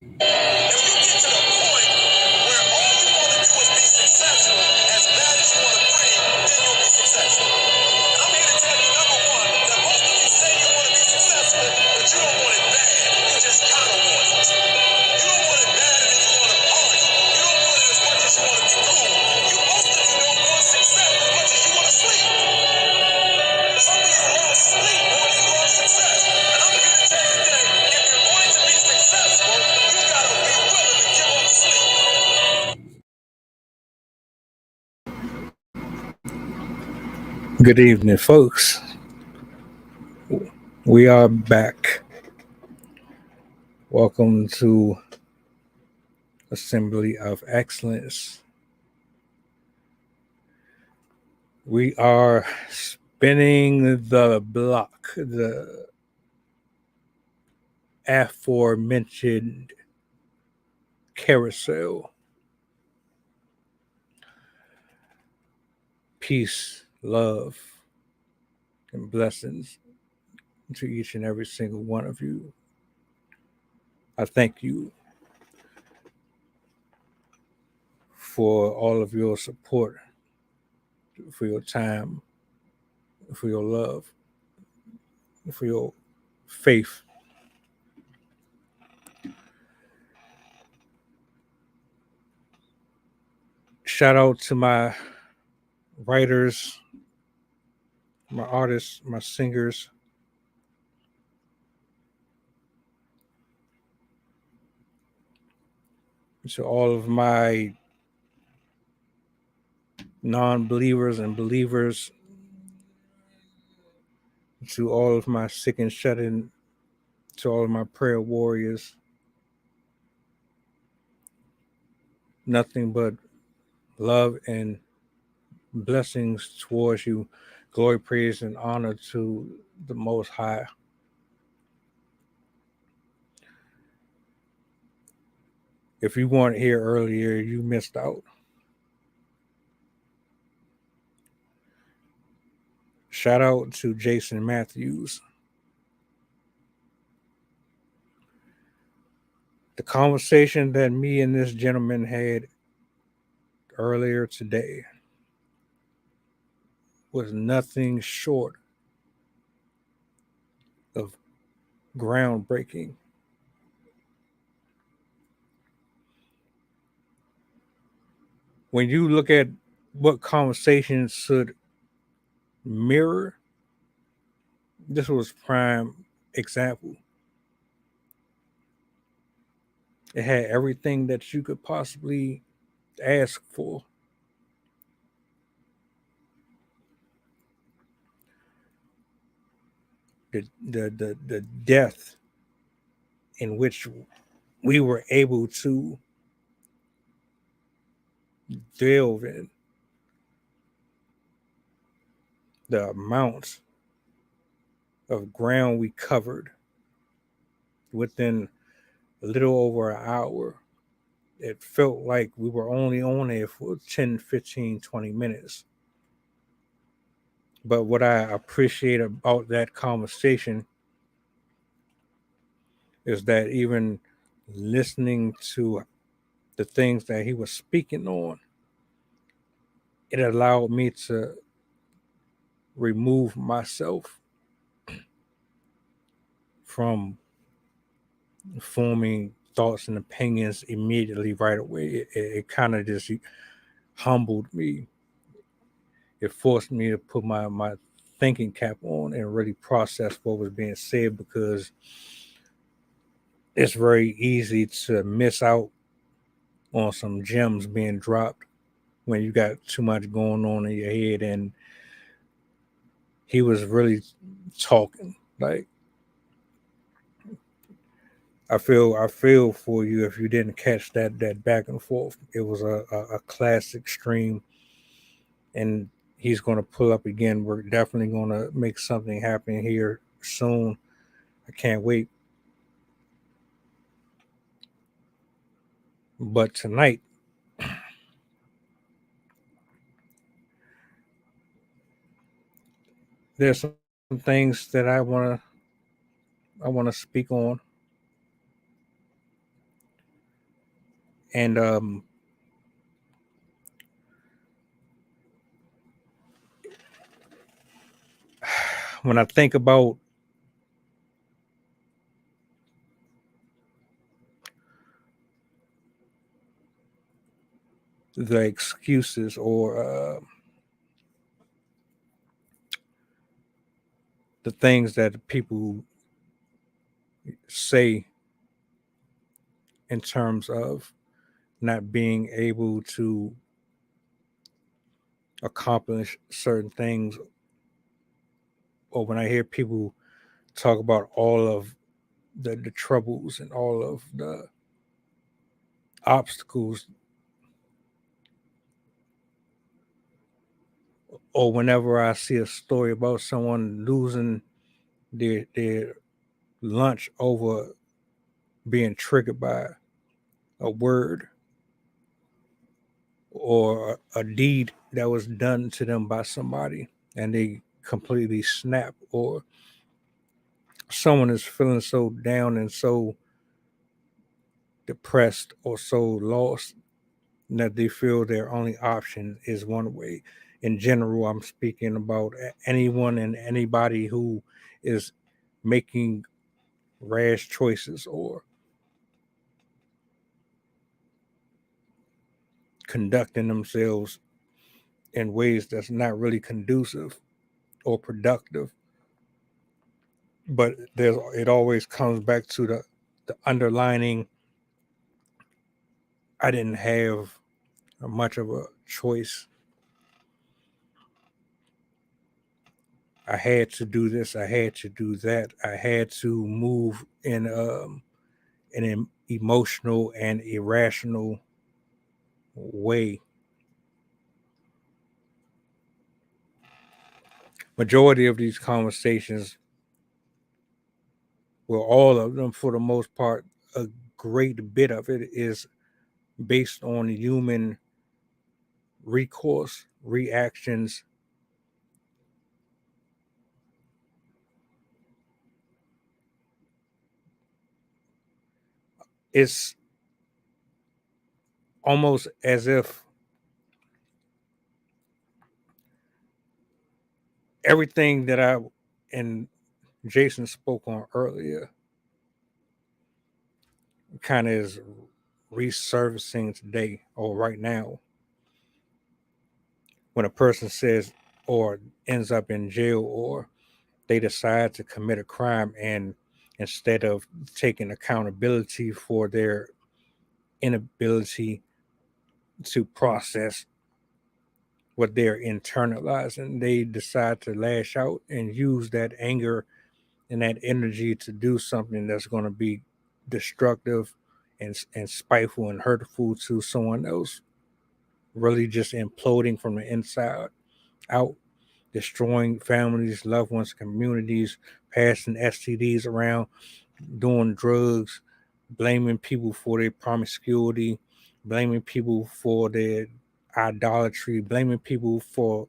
If you get to the point where all you want to do is be successful as bad as you want to breathe, then you'll be successful. And I'm here to tell you, number one, that most of you say you want to be successful, but you don't want it bad. You just kind of want it. You don't want it bad and then you want to party. You don't want it as much as you want to be cool. Most of you don't want success as much as you want to sleep. Some of you love sleep more than you love success. And I'm here to tell you today, if you're going to be successful, you got to be willing to give up sleep. Good evening, folks. We are back. Welcome to Assembly of Excellence. We are spinning the block, the aforementioned carousel. Peace, love, and blessings to each and every single one of you. I thank you for all of your support, for your time, for your love, for your faith. Shout out to my writers, my artists, my singers, to all of my non-believers and believers, to all of my sick and shut-in, to all of my prayer warriors. Nothing but love and blessings towards you. Glory, praise, and honor to the Most High. If you weren't here earlier, you missed out. Shout out to Jason Matthews. The conversation that me and this gentleman had earlier today was nothing short of groundbreaking. When you look at what conversations should mirror, this was prime example. It had everything that you could possibly ask for. The depth in which we were able to delve in, the amount of ground we covered within a little over an hour. It felt like we were only on there for 10, 15, 20 minutes. But what I appreciate about that conversation is that even listening to the things that he was speaking on, it allowed me to remove myself from forming thoughts and opinions immediately right away. It kind of just humbled me. It forced me to put my thinking cap on and really process what was being said, because it's very easy to miss out on some gems being dropped when you got too much going on in your head. And he was really talking. Like, I feel for you if you didn't catch that back and forth. It was a classic stream, and he's going to pull up again. We're definitely going to make something happen here soon. I can't wait. But tonight, there's some things that I want to speak on. And when I think about the excuses or the things that people say in terms of not being able to accomplish certain things, or when I hear people talk about all of the troubles and all of the obstacles, or whenever I see a story about someone losing their lunch over being triggered by a word or a deed that was done to them by somebody and they completely snap, or someone is feeling so down and so depressed or so lost that they feel their only option is one way. In general, I'm speaking about anyone and anybody who is making rash choices or conducting themselves in ways that's not really conducive or productive. But it always comes back to the underlining, I didn't have much of a choice. I had to do this. I had to do that. I had to move in an emotional and irrational way. Majority of these conversations, well, all of them for the most part, a great bit of it is based on human recourse, reactions. It's almost as if everything that I and Jason spoke on earlier kind of is resurfacing today or right now when a person says or ends up in jail or they decide to commit a crime, and instead of taking accountability for their inability to process what they're internalizing, they decide to lash out and use that anger and that energy to do something that's going to be destructive and spiteful and hurtful to someone else, really just imploding from the inside out, destroying families, loved ones, communities, passing STDs around, doing drugs, blaming people for their promiscuity, blaming people for their idolatry, blaming people for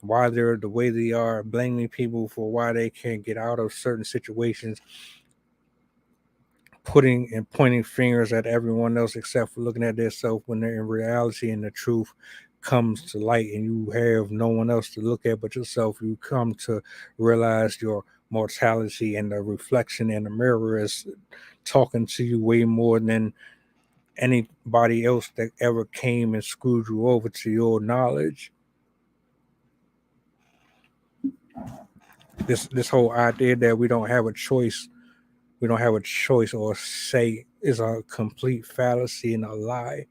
why they're the way they are, blaming people for why they can't get out of certain situations, putting and pointing fingers at everyone else except for looking at themselves when they're in reality and the truth comes to light and you have no one else to look at but yourself. You come to realize your mortality, and the reflection in the mirror is talking to you way more than anybody else that ever came and screwed you over to your knowledge. This whole idea that we don't have a choice, or say, is a complete fallacy and a lie.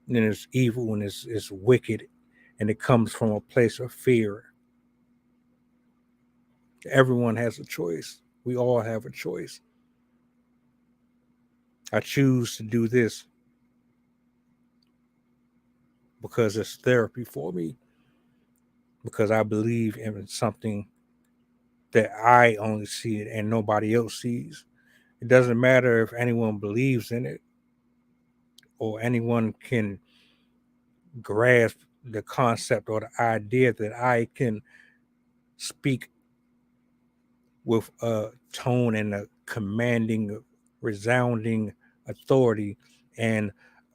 And it's evil and it's wicked, and it comes from a place of fear. Everyone has a choice. We all have a choice. I choose to do this because it's therapy for me, because I believe in something that I only see it and nobody else sees. It doesn't matter if anyone believes in it or anyone can grasp the concept or the idea that I can speak with a tone and a commanding, resounding authority and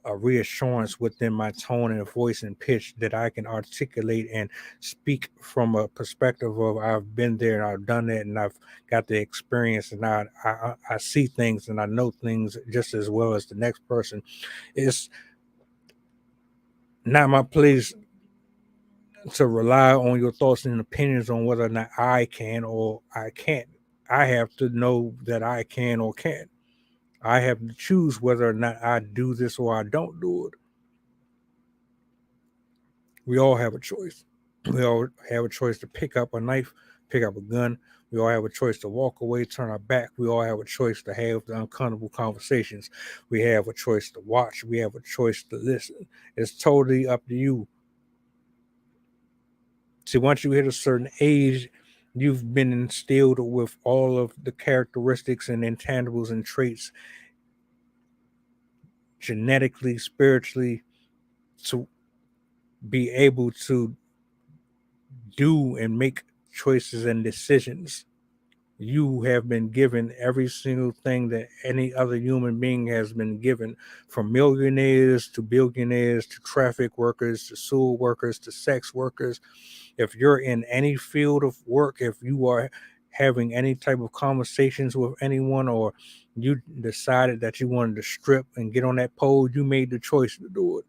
a reassurance within my tone and voice and pitch that I can articulate and speak from a perspective of I've been there and I've done it and I've got the experience and I see things and I know things just as well as the next person. It's not my place to rely on your thoughts and opinions on whether or not I can or I can't. I have to know that I can or can't. I have to choose whether or not I do this or I don't do it. We all have a choice. We all have a choice to pick up a knife, pick up a gun. We all have a choice to walk away, turn our back. We all have a choice to have the uncomfortable conversations. We have a choice to watch. We have a choice to listen. It's totally up to you. See, once you hit a certain age, you've been instilled with all of the characteristics and intangibles and traits genetically, spiritually, to be able to do and make choices and decisions. You have been given every single thing that any other human being has been given, from millionaires to billionaires to traffic workers to sewer workers to sex workers. If you're in any field of work, if you are having any type of conversations with anyone, or you decided that you wanted to strip and get on that pole, you made the choice to do it.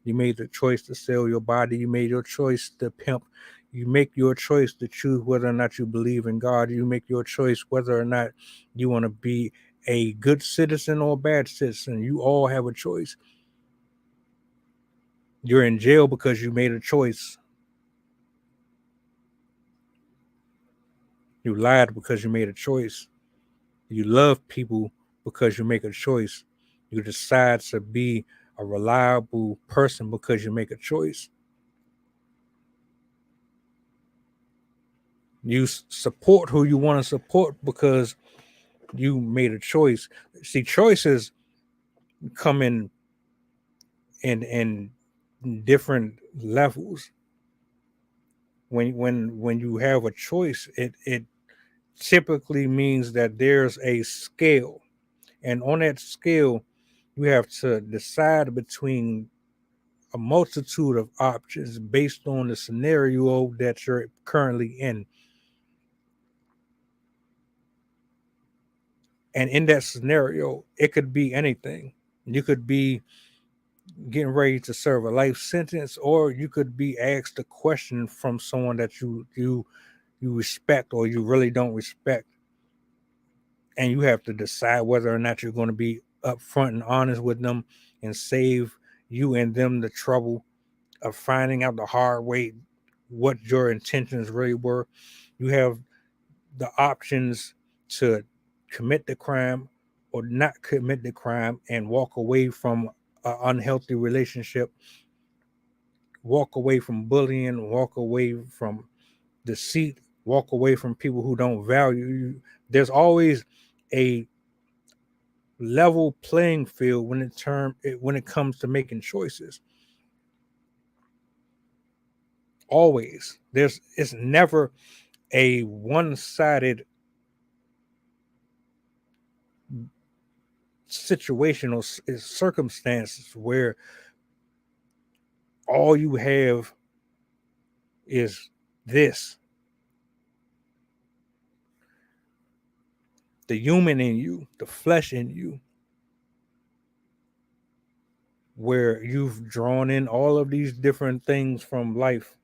You made the choice to sell your body. You made your choice to pimp. You make your choice to choose whether or not you believe in God. You make your choice whether or not you want to be a good citizen or a bad citizen. You all have a choice. You're in jail because you made a choice. You lied because you made a choice. You love people because you make a choice. You decide to be a reliable person because you make a choice. You support who you want to support because you made a choice. See, choices come in different levels. When you have a choice, it typically means that there's a scale, and on that scale, you have to decide between a multitude of options based on the scenario that you're currently in. And in that scenario, it could be anything. You could be getting ready to serve a life sentence, or you could be asked a question from someone that you respect or you really don't respect, and you have to decide whether or not you're going to be upfront and honest with them and save you and them the trouble of finding out the hard way what your intentions really were. You have the options to commit the crime or not commit the crime and walk away from an unhealthy relationship, walk away from bullying, walk away from deceit, walk away from people who don't value you. There's always a level playing field when it comes to making choices. Always. It's never a one-sided situation or circumstances where all you have is this. The human in you, the flesh in you, where you've drawn in all of these different things from life,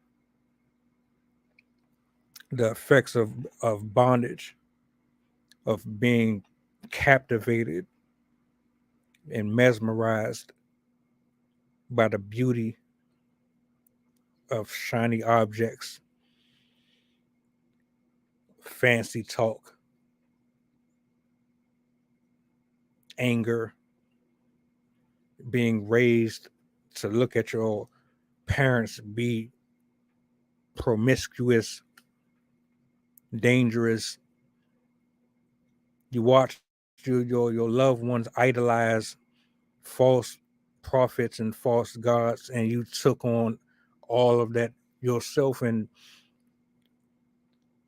the effects of bondage, of being captivated and mesmerized by the beauty of shiny objects, fancy talk, anger, being raised to look at your parents be promiscuous, dangerous. You watch your loved ones idolize false prophets and false gods, and you took on all of that yourself, and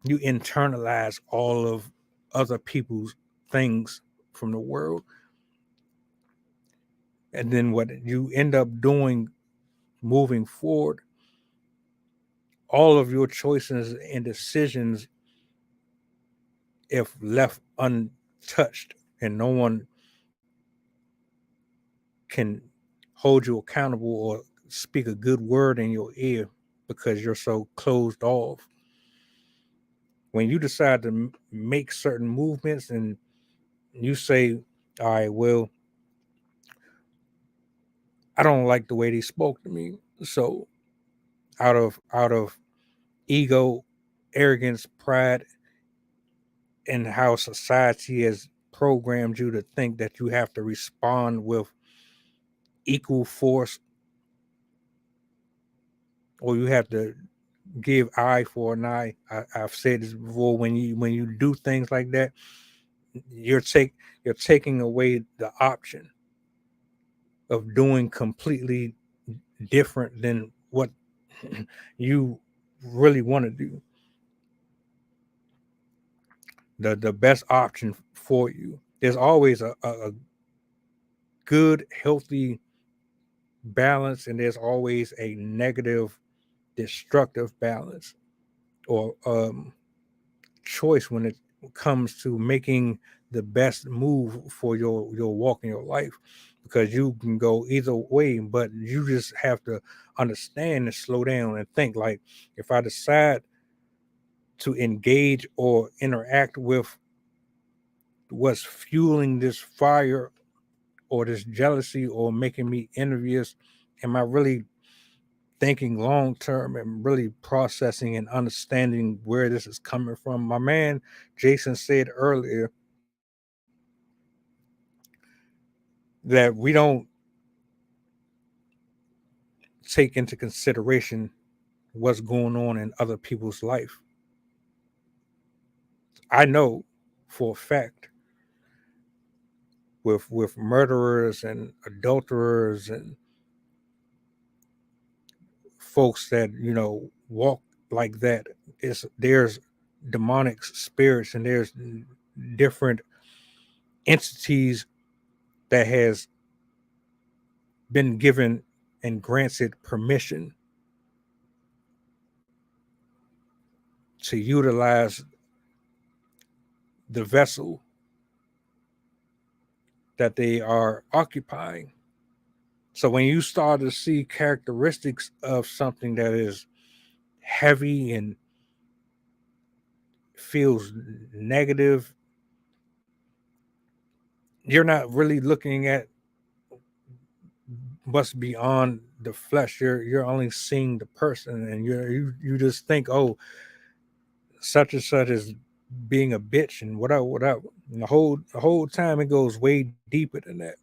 you internalize all of other people's things from the world. And then what you end up doing moving forward, all of your choices and decisions, if left untouched and no one can hold you accountable or speak a good word in your ear because you're so closed off. When you decide to make certain movements and you say, all right, well, I don't like the way they spoke to me. So out of ego, arrogance, pride, and how society has programmed you to think that you have to respond with equal force, or you have to give eye for an eye. I've said this before. When you do things like that, you're taking away the option of doing completely different than what you really want to do. The best option for you. There's always a good, healthy balance, and there's always a negative, destructive balance or choice when it comes to making the best move for your walk in your life, because you can go either way, but you just have to understand and slow down and think, like, if I decide to engage or interact with what's fueling this fire or this jealousy or making me envious, am I really thinking long term and really processing and understanding where this is coming from? My man Jason said earlier that we don't take into consideration what's going on in other people's life. I know for a fact with murderers and adulterers and folks that walk like that, there's demonic spirits and there's different entities that has been given and granted permission to utilize the vessel that they are occupying. So when you start to see characteristics of something that is heavy and feels negative, you're not really looking at what's beyond the flesh. You're only seeing the person, and you just think, oh, such and such is being a bitch and whatever. And the whole time it goes way deeper than that.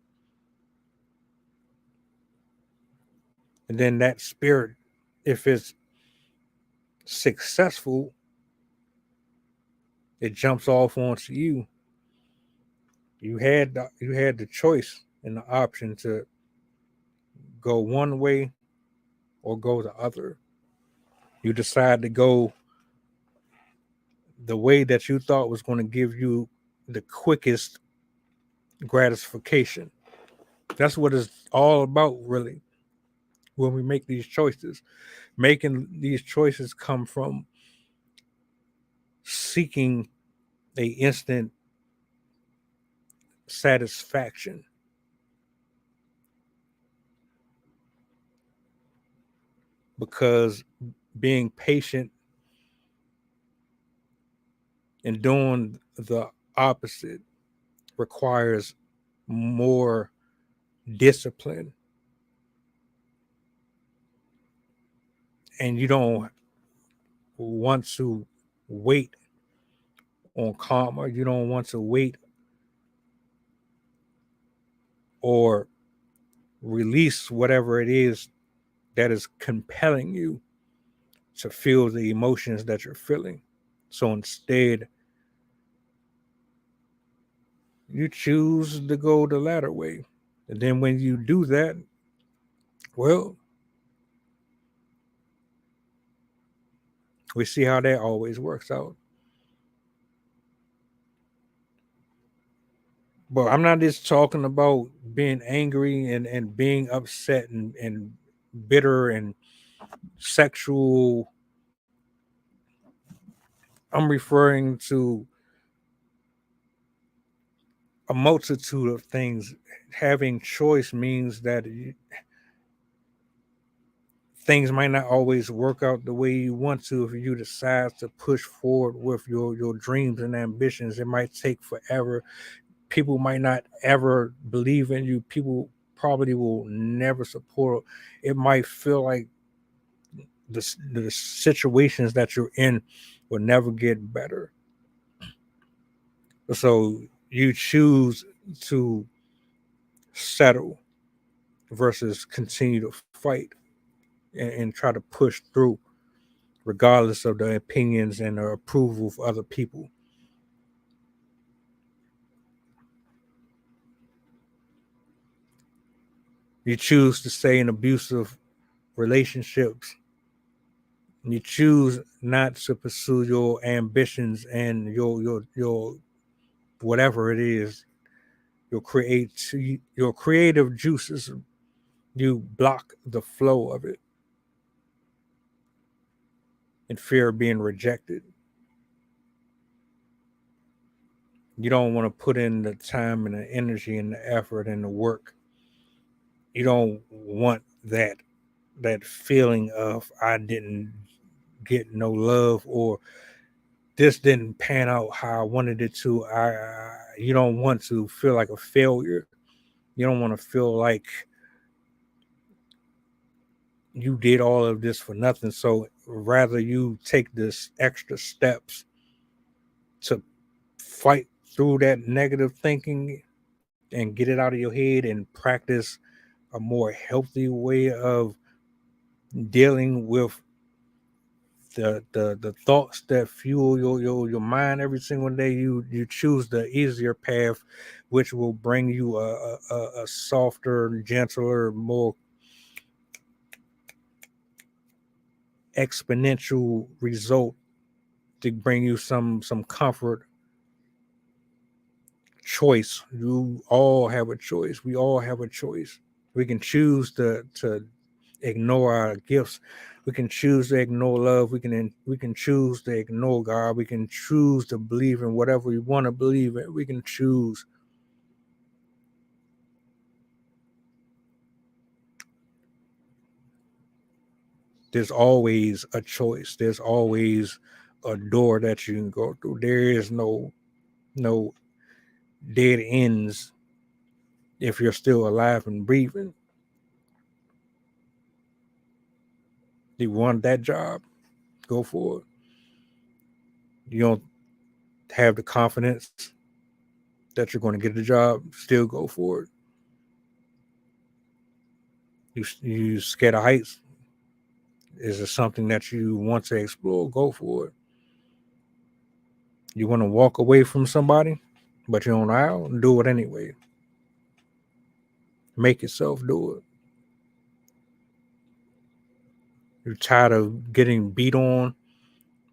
And then that spirit, if it's successful, it jumps off onto you. You had the choice and the option to go one way or go the other. You decide to go the way that you thought was going to give you the quickest gratification. That's what it's all about, really, when we make these choices. Making these choices come from seeking a instant satisfaction, because being patient and doing the opposite requires more discipline, and you don't want to wait on karma. You don't want to wait or release whatever it is that is compelling you to feel the emotions that you're feeling. So instead, you choose to go the latter way. And then when you do that, well, we see how that always works out. But I'm not just talking about being angry and being upset and bitter and sexual. I'm referring to a multitude of things. Having choice means that things might not always work out the way you want to. If you decide to push forward with your dreams and ambitions, it might take forever. People might not ever believe in you. People probably will never support. It might feel like the situations that you're in will never get better. So you choose to settle versus continue to fight and try to push through, regardless of the opinions and the approval of other people. You choose to stay in abusive relationships. You choose not to pursue your ambitions and your whatever it is, your creative juices. You block the flow of it in fear of being rejected. You don't want to put in the time and the energy and the effort and the work. You don't want that feeling of I didn't get no love, or this didn't pan out how I wanted it to. You don't want to feel like a failure. You don't want to feel like you did all of this for nothing. So rather you take this extra steps to fight through that negative thinking and get it out of your head and practice a more healthy way of dealing with the thoughts that fuel your mind every single day. You choose the easier path, which will bring you a softer, gentler, more exponential result to bring you some comfort. Choice. You all have a choice. We all have a choice. We can choose to ignore our gifts. We can choose to ignore love. We can choose to ignore God. We can choose to believe in whatever we want to believe in. We can choose. There's always a choice. There's always a door that you can go through. There is no dead ends if you're still alive and breathing. You want that job, go for it. You don't have the confidence that you're going to get the job, still go for it. You scared of heights? Is it something that you want to explore? Go for it. You want to walk away from somebody, but you don't know how? Do it anyway. Make yourself do it. You're tired of getting beat on,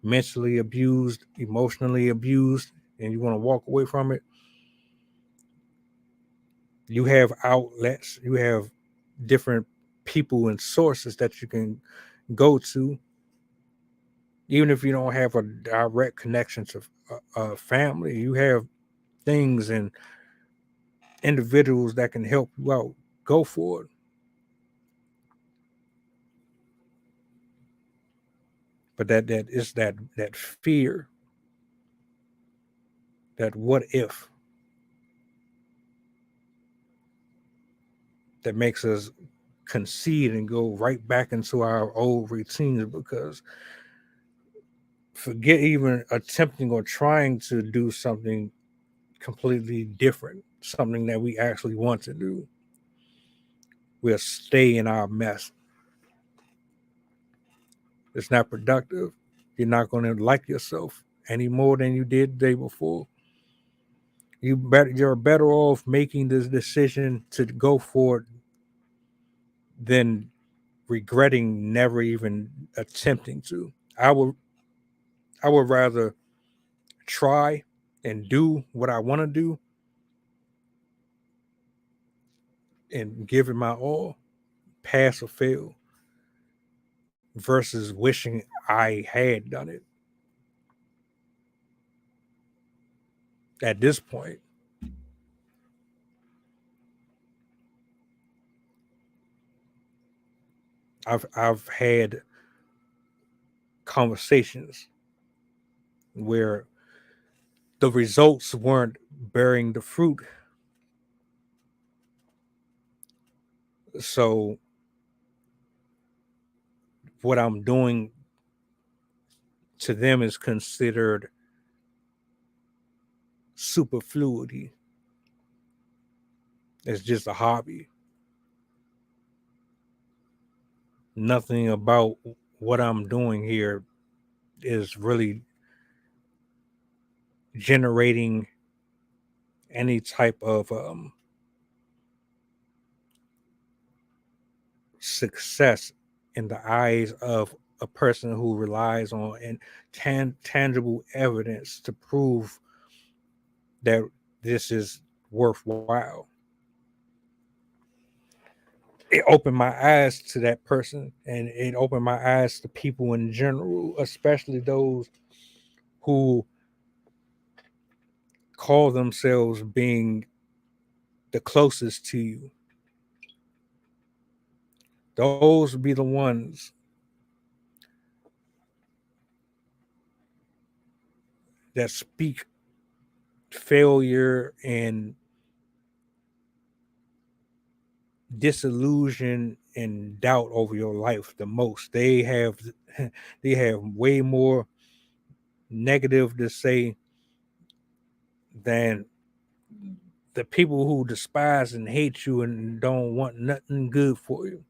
mentally abused, emotionally abused, and you want to walk away from it. You have outlets. You have different people and sources that you can go to, even if you don't have a direct connection to a family. You have things and individuals that can help you out. Go for it. But that is that fear, that what if, that makes us concede and go right back into our old routines, because forget even attempting or trying to do something completely different, something that we actually want to do. We'll stay in our mess. It's not productive. You're not going to like yourself any more than you did the day before. You're better off making this decision to go for it than regretting never even attempting to. I would rather try and do what I want to do and give it my all, pass or fail, versus wishing I had done it. At this point, I've had conversations where the results weren't bearing the fruit. So what I'm doing to them is considered superfluity. It's just a hobby. Nothing about what I'm doing here is really generating any type of success in the eyes of a person who relies on tangible evidence to prove that this is worthwhile. It opened my eyes to that person, and it opened my eyes to people in general, especially those who call themselves being the closest to you. Those be the ones that speak failure and disillusion and doubt over your life the most. They have way more negative to say than the people who despise and hate you and don't want nothing good for you.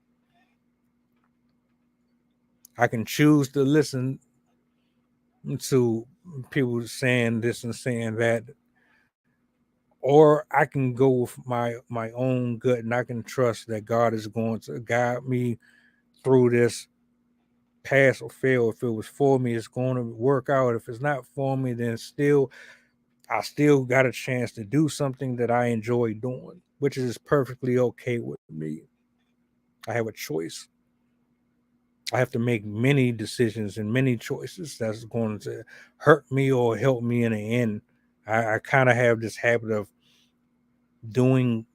I can choose to listen to people saying this and saying that, or I can go with my own gut, and I can trust that God is going to guide me through this, pass or fail. If it was for me, it's going to work out. If it's not for me, then I still got a chance to do something that I enjoy doing, which is perfectly okay with me. I have a choice. I have to make many decisions and many choices that's going to hurt me or help me in the end. I kind of have this habit of doing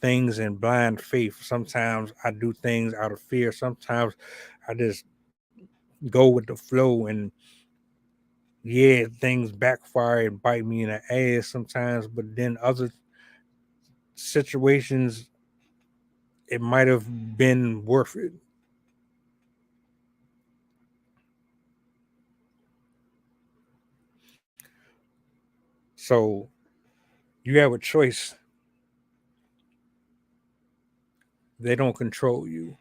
things in blind faith. Sometimes I do things out of fear. Sometimes I just go with the flow, and yeah, things backfire and bite me in the ass sometimes, but then other situations it might have been worth it. So you have a choice. They don't control you.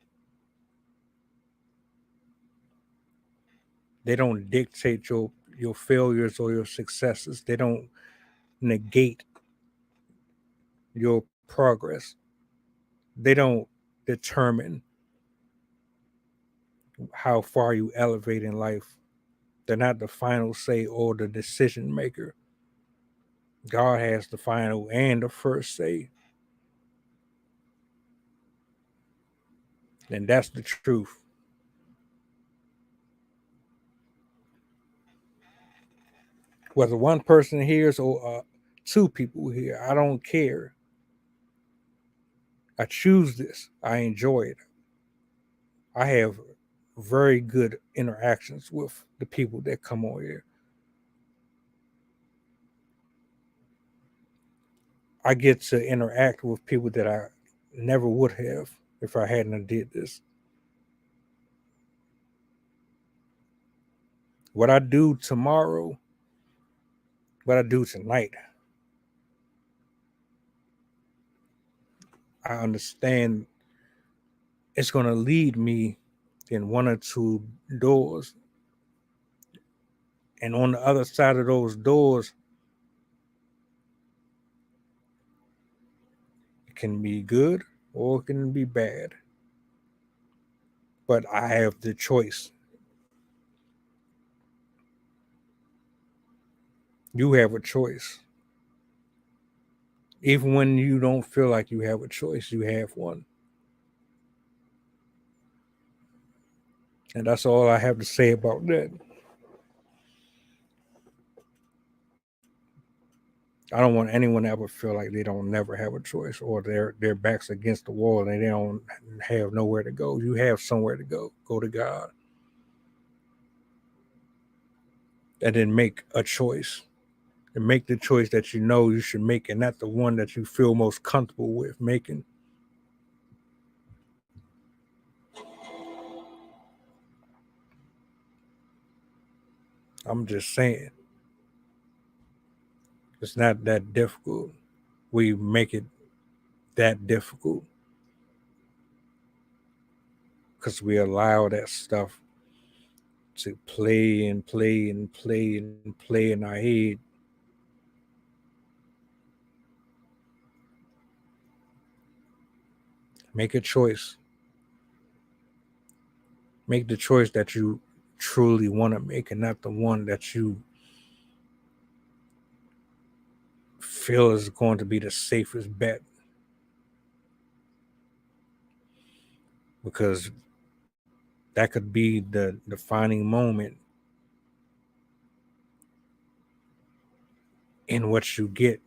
They don't dictate your failures or your successes. They don't negate your progress. They don't determine how far you elevate in life. They're not the final say or the decision maker. God has the final and the first say. And that's the truth. Whether one person hears or two people hear, I don't care. I choose this. I enjoy it. I have very good interactions with the people that come on here. I get to interact with people that I never would have if I hadn't did this. What I do tomorrow, what I do tonight, I understand it's going to lead me in one or two doors. And on the other side of those doors, it can be good or it can be bad. But I have the choice. You have a choice. Even when you don't feel like you have a choice, you have one. And that's all I have to say about that. I don't want anyone to ever feel like they don't never have a choice, or their backs against the wall and they don't have nowhere to go. You have somewhere to go. Go to God. And then make a choice. And make the choice that you know you should make, and not the one that you feel most comfortable with making. I'm just saying. It's not that difficult. We make it that difficult because we allow that stuff to play and play and play and play in our head. Make a choice. Make the choice that you truly want to make, and not the one that you feel is going to be the safest bet. Because that could be the defining moment in what you get.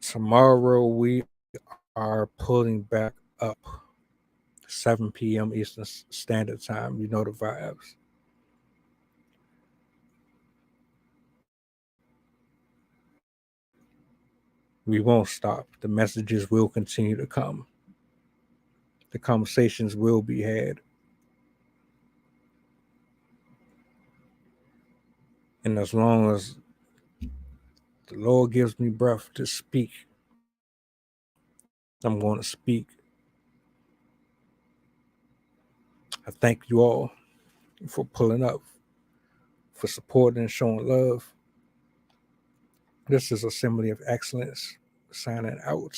Tomorrow we are pulling back up 7 p.m. Eastern Standard Time. You know the vibes. We won't stop. The messages will continue to come. The conversations will be had. And as long as the Lord gives me breath to speak, I'm going to speak. I thank you all for pulling up, for supporting and showing love. This is Assembly of Excellence signing out.